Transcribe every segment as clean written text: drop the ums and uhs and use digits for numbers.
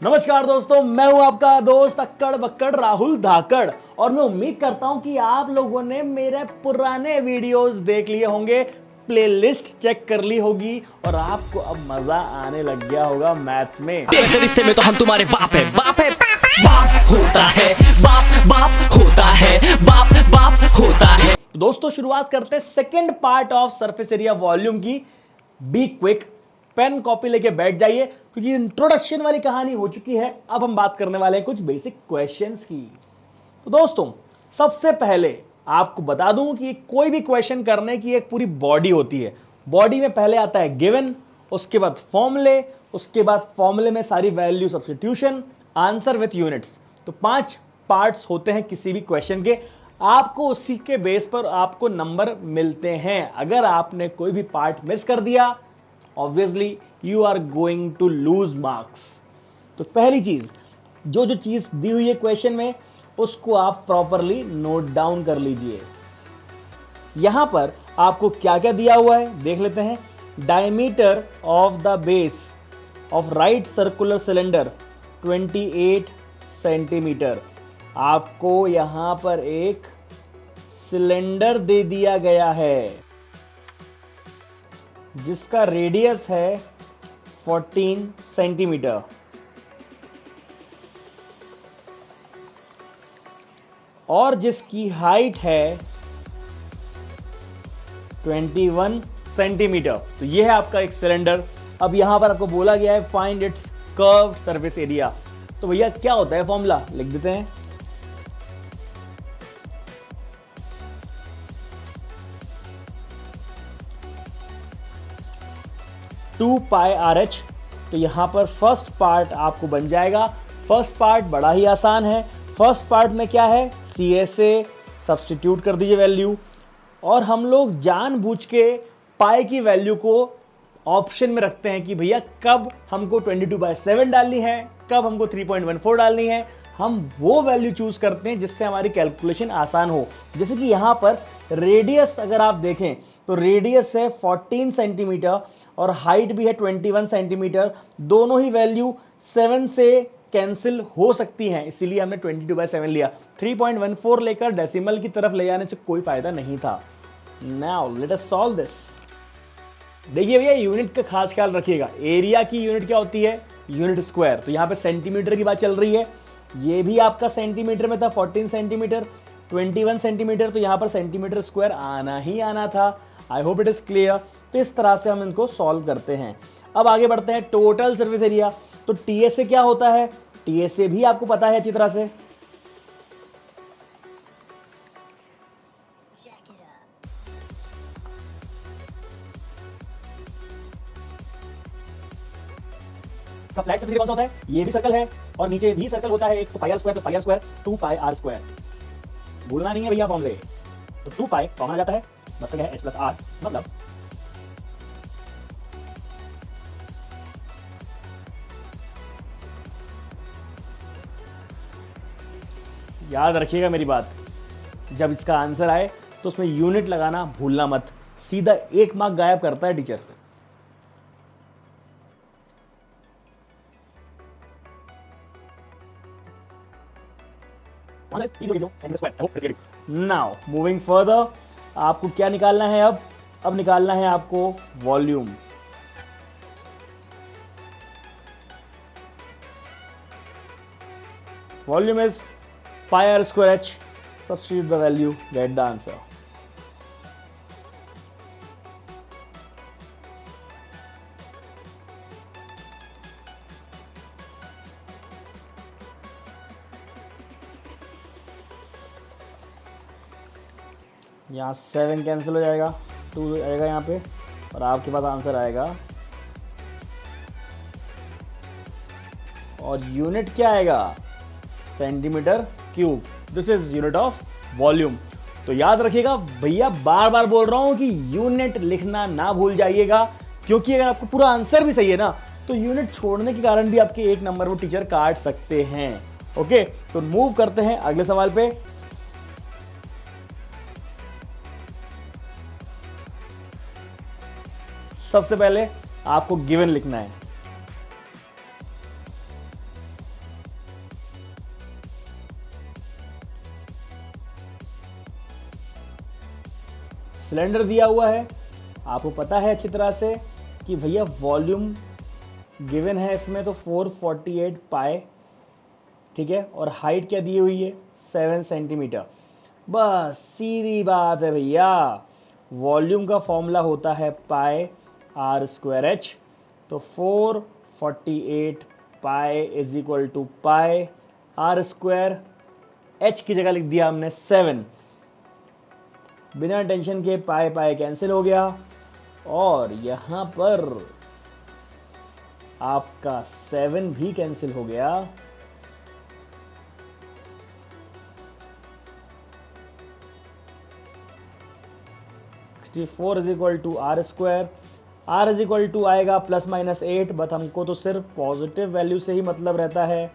नमस्कार दोस्तों, मैं हूं आपका दोस्त अक्कड़ बक्कड़ राहुल धाकड़ और मैं उम्मीद करता हूं कि आप लोगों ने मेरे पुराने वीडियोस देख लिए होंगे, प्लेलिस्ट चेक कर ली होगी और आपको अब मजा आने लग गया होगा मैथ्स में। वैसे रिश्ते में तो हम तुम्हारे बाप है, बाप है, बाप होता है, बाप बाप होता है, बाप बाप होता है। दोस्तों शुरुआत करते हैं second part of surface area volume की। बी क्विक, पेन कॉपी लेके बैठ जाइए क्योंकि इंट्रोडक्शन वाली कहानी हो चुकी है। अब हम बात करने वाले हैं कुछ बेसिक क्वेश्चंस की। तो दोस्तों सबसे पहले आपको बता दूं कि कोई भी क्वेश्चन करने की एक पूरी बॉडी होती है। बॉडी में पहले आता है गिवन, उसके बाद फॉर्मूले, उसके बाद फॉर्मूले में सारी value substitution, answer with units. तो 5 पार्ट्स होते हैं किसी भी क्वेश्चन के। आपको उसी के बेस पर आपको नंबर मिलते हैं। अगर आपने कोई भी पार्ट मिस कर दिया, obviously you are going to lose marks. तो पहली चीज, जो जो चीज दी हुई है क्वेश्चन में उसको आप प्रॉपरली नोट डाउन कर लीजिए। यहां पर आपको क्या क्या दिया हुआ है देख लेते हैं। Diameter of the base of right circular cylinder 28 centimetre. आपको यहां पर एक सिलेंडर दे दिया गया है जिसका रेडियस है 14 सेंटीमीटर और जिसकी हाइट है 21 सेंटीमीटर। तो यह है आपका एक सिलेंडर। अब यहां पर आपको बोला गया है find its curved surface area. तो भैया क्या होता है, फॉर्मूला लिख देते हैं। Two pi r h. तो यहां पर फर्स्ट पार्ट आपको बन जाएगा। फर्स्ट पार्ट बड़ा ही आसान है। फर्स्ट पार्ट में क्या है, सी एस ए सब्सटीट्यूट कर दीजिए वैल्यू। और हम लोग जानबूझ के पाई की वैल्यू को ऑप्शन में रखते हैं कि भैया कब हमको 22/7 डालनी है, कब हमको 3.14 डालनी है। हम वो वैल्यू चूज करते हैं जिससे हमारी कैलकुलेशन आसान हो। जैसे कि यहां पर रेडियस अगर आप देखें तो रेडियस है 14 सेंटीमीटर और हाइट भी है 21 सेंटीमीटर। दोनों ही वैल्यू 7 से कैंसिल हो सकती हैं, इसीलिए हमने 22/7 लिया। 3.14 लेकर डेसिमल की तरफ ले जाने से कोई फायदा नहीं था। Now let us solve this. देखिए भैया, यूनिट का खास ख्याल रखिएगा। एरिया की यूनिट क्या होती है, यूनिट स्क्वायर। तो यहां पे सेंटीमीटर की बात चल रही है। ये भी आपका सेंटीमीटर में था, 14 सेंटीमीटर, 21 सेंटीमीटर। तो यहां पर सेंटीमीटर स्क्वायर आना ही आना था। आई होप इट इज क्लियर। तो इस तरह से हम इनको सॉल्व करते हैं। अब आगे बढ़ते हैं, टोटल सर्फेस एरिया। तो टीएसए क्या होता है, टीएसए भी आपको पता है अच्छी तरह से। फ्लैट सर्फेस एरिया कौन सा होता है, ये भी सर्कल है और नीचे भी सर्कल होता है एक। तो pi r square plus pi r square 2 pi r square. भूलना नहीं है भैया फॉर्मूले। तो 2 पाई कॉमन आ जाता है, मतलब है h प्लस आर। मतलब याद रखिएगा मेरी बात, जब इसका आंसर आए तो उसमें यूनिट लगाना भूलना मत। सीधा 1 मार्क गायब करता है टीचर। नाउ मूविंग फर्दर, आपको क्या निकालना है अब निकालना है आपको volume. Volume is pi r square h. Substitute the value, get the answer. यहाँ 7 कैंसिल हो जाएगा, 2 आएगा यहाँ पे और आपके पास आंसर आएगा। और यूनिट क्या आएगा, centimetre cube. This is unit of volume. तो याद रखिएगा भैया, बार बार बोल रहा हूं कि यूनिट लिखना ना भूल जाइएगा, क्योंकि अगर आपको पूरा आंसर भी सही है ना तो यूनिट छोड़ने के कारण भी आपके 1 नंबर वो टीचर काट सकते हैं। ओके, तो मूव करते हैं अगले सवाल पे। सबसे पहले आपको गिवन लिखना है। सिलेंडर दिया हुआ है, आपको पता है अच्छी तरह से कि भैया वॉल्यूम गिवन है इसमें तो 448 पाई, ठीक है, और हाइट क्या दी हुई है 7 सेंटीमीटर। बस सीधी बात है भैया, वॉल्यूम का फॉर्मूला होता है पाई आर स्क्वायर एच, तो 448 pi is equal to pi r square, h की जगह लिख दिया हमने 7, बिना टेंशन के पाई पाई कैंसिल हो गया, और यहाँ पर आपका 7 भी कैंसिल हो गया। Four is equal to r square, r is equal to आएगा ±8, बट हमको तो सिर्फ पॉजिटिव वैल्यू से ही मतलब रहता है,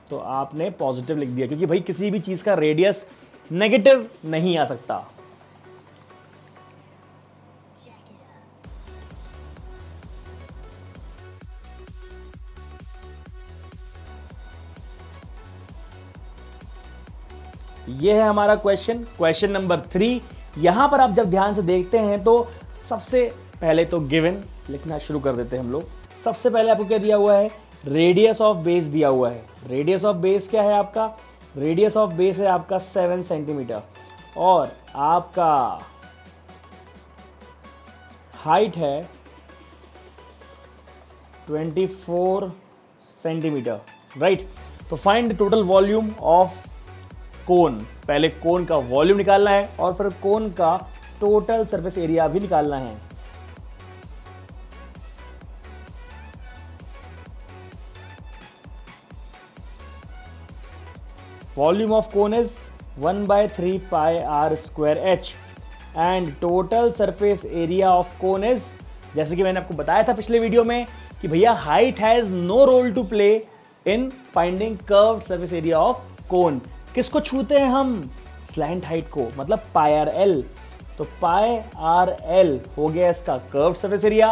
तो आपने पॉजिटिव लिख दिया, क्योंकि भाई किसी भी चीज का रेडियस नेगेटिव नहीं आ सकता। ये है हमारा क्वेश्चन नंबर 3। यहां पर आप जब ध्यान से देखते हैं तो सबसे पहले तो गिवन लिखना शुरू कर देते हैं हम लोग। सबसे पहले आपको क्या दिया हुआ है, रेडियस ऑफ बेस दिया हुआ है। रेडियस ऑफ बेस क्या है आपका, रेडियस ऑफ बेस है आपका 7 सेंटीमीटर, और आपका हाइट है 24 सेंटीमीटर, राइट। तो फाइंड टोटल वॉल्यूम ऑफ कोन, पहले कोन का वॉल्यूम निकालना है और फिर कोन का टोटल सरफेस एरिया भी निकालना है। Volume of cone is 1/3 pi r square h, and total surface area of cone is, जैसे कि मैंने आपको बताया था पिछले वीडियो में कि भैया height has no role to play in finding curved surface area of cone. किसको छूते हैं हम, स्लैंट हाइट को, मतलब पाई आर एल। तो पाई आर एल हो गया इसका कर्व्ड सरफेस एरिया,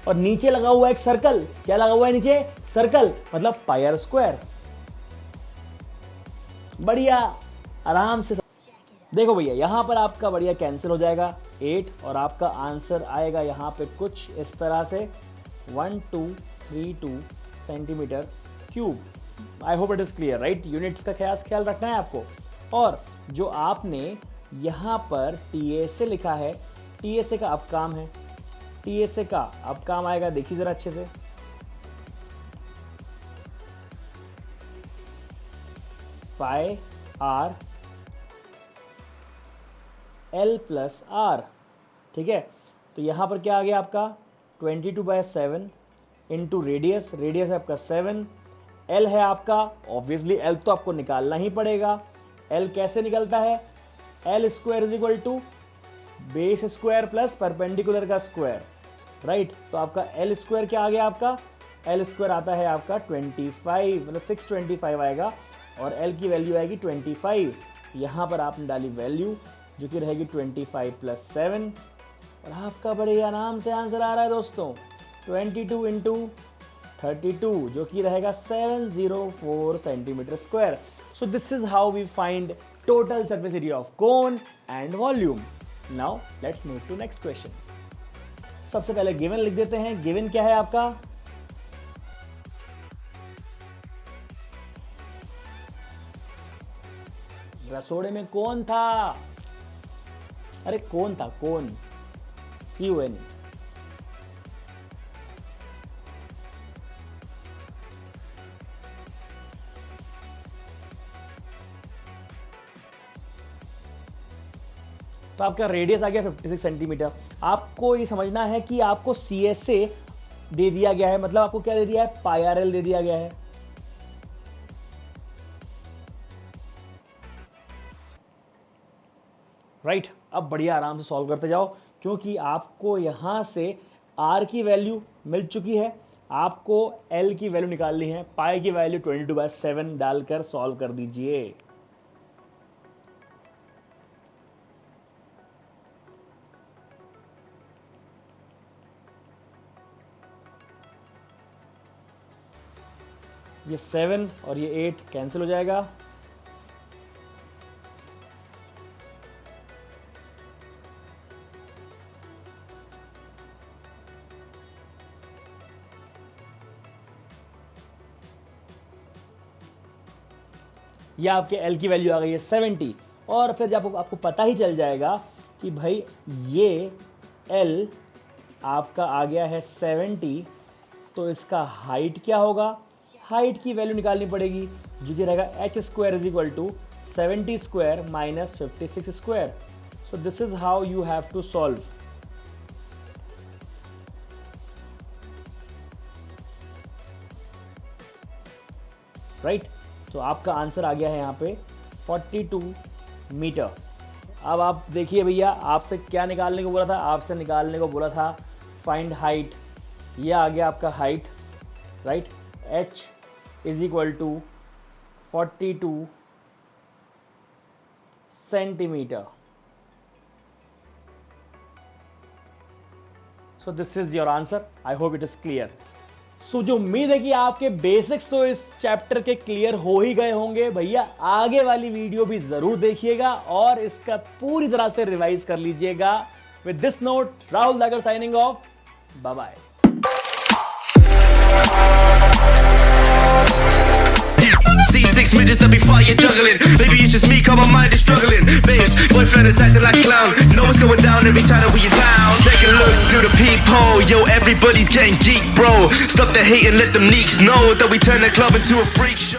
और नीचे लगा हुआ एक सर्कल, क्या लगा हुआ है नीचे, सर्कल, मतलब पाई आर स्क्वायर। बढ़िया, आराम से देखो भैया, यहां पर आपका बढ़िया कैंसिल हो जाएगा 8, और आपका आंसर आएगा यहां पे कुछ इस तरह से 1232 centimetre cube. I hope it is clear, right. Units का ख्याल रखना है आपको। और जो आपने यहां पर टीएसए लिखा है, टीएसए का अब काम है, टीएसए का अब काम आएगा, देखिए जरा अच्छे से, पाई आर एल प्लस आर, ठीक है। तो यहां पर क्या आ गया आपका 22/7 इंटू रेडियस, रेडियस है आपका 7, एल है आपका, ऑब्वियसली एल तो आपको निकालना ही पड़ेगा। एल कैसे निकलता है, L square is equal to base square plus perpendicular का स्क्वायर, राइट। तो आपका एल स्क्वायर क्या आ गया, आपका एल स्क्वायर आता है आपका 25, मतलब 625 आएगा, और एल की वैल्यू आएगी 25। यहाँ पर आपने डाली वैल्यू जो कि रहेगी 25 + 7, और आपका बड़े आराम से आंसर आ रहा है दोस्तों 22 इंटू 32, जो कि रहेगा 704 centimetre square. So this is how we find total surface area of cone and volume. Now let's move to next question. सबसे पहले गिवन लिख देते हैं। गिवन क्या है आपका, रसोड़े में कौन था, अरे कौन था, कौन, CON। तो आपका रेडियस आ गया 56 सेंटीमीटर। आपको ये समझना है कि आपको CSA दे दिया गया है, मतलब आपको क्या दे दिया है, पाई आर एल दे दिया गया है। राइट, अब बढ़िया आराम से सॉल्व करते जाओ, क्योंकि आपको यहां से R की वैल्यू मिल चुकी है, आपको L की वैल्यू निकालनी है। पाई की वैल्यू 22/7 डालकर सॉल्व कर दीजिए। ये 7 और ये 8 कैंसिल हो जाएगा, ये आपके L की वैल्यू आ गई है 70। और फिर जब आपको पता ही चल जाएगा कि भाई ये L आपका आ गया है 70, तो इसका हाइट क्या होगा, हाइट की वैल्यू निकालनी पड़ेगी जो कि रहेगा h square is equal to 70 square minus 56 square. So this is how you have to solve. Right, तो आपका आंसर आ गया है यहाँ पे 42 मीटर। अब आप देखिए भैया, आपसे क्या निकालने को बोला था, आपसे निकालने को बोला था फाइंड हाइट। ये आ गया आपका height, right, h is equal to 42 centimetre. So this is your answer. I hope it is clear. So जो उम्मीद है कि आपके बेसिक्स तो इस चैप्टर के क्लियर हो ही गए होंगे। भैया आगे वाली वीडियो भी जरूर देखिएगा और इसका पूरी तरह से रिवाइज कर लीजिएगा। With this note, Rahul Dagar signing off. Bye bye. C6 midgets that be fire juggling. Maybe it's just me, cause my mind is struggling. Babes, boyfriend is acting like a clown. Know what's going down every time that we in town. Take a look through the peephole. Yo, everybody's getting geek, bro. Stop the hate and let them leaks know that we turn the club into a freak show.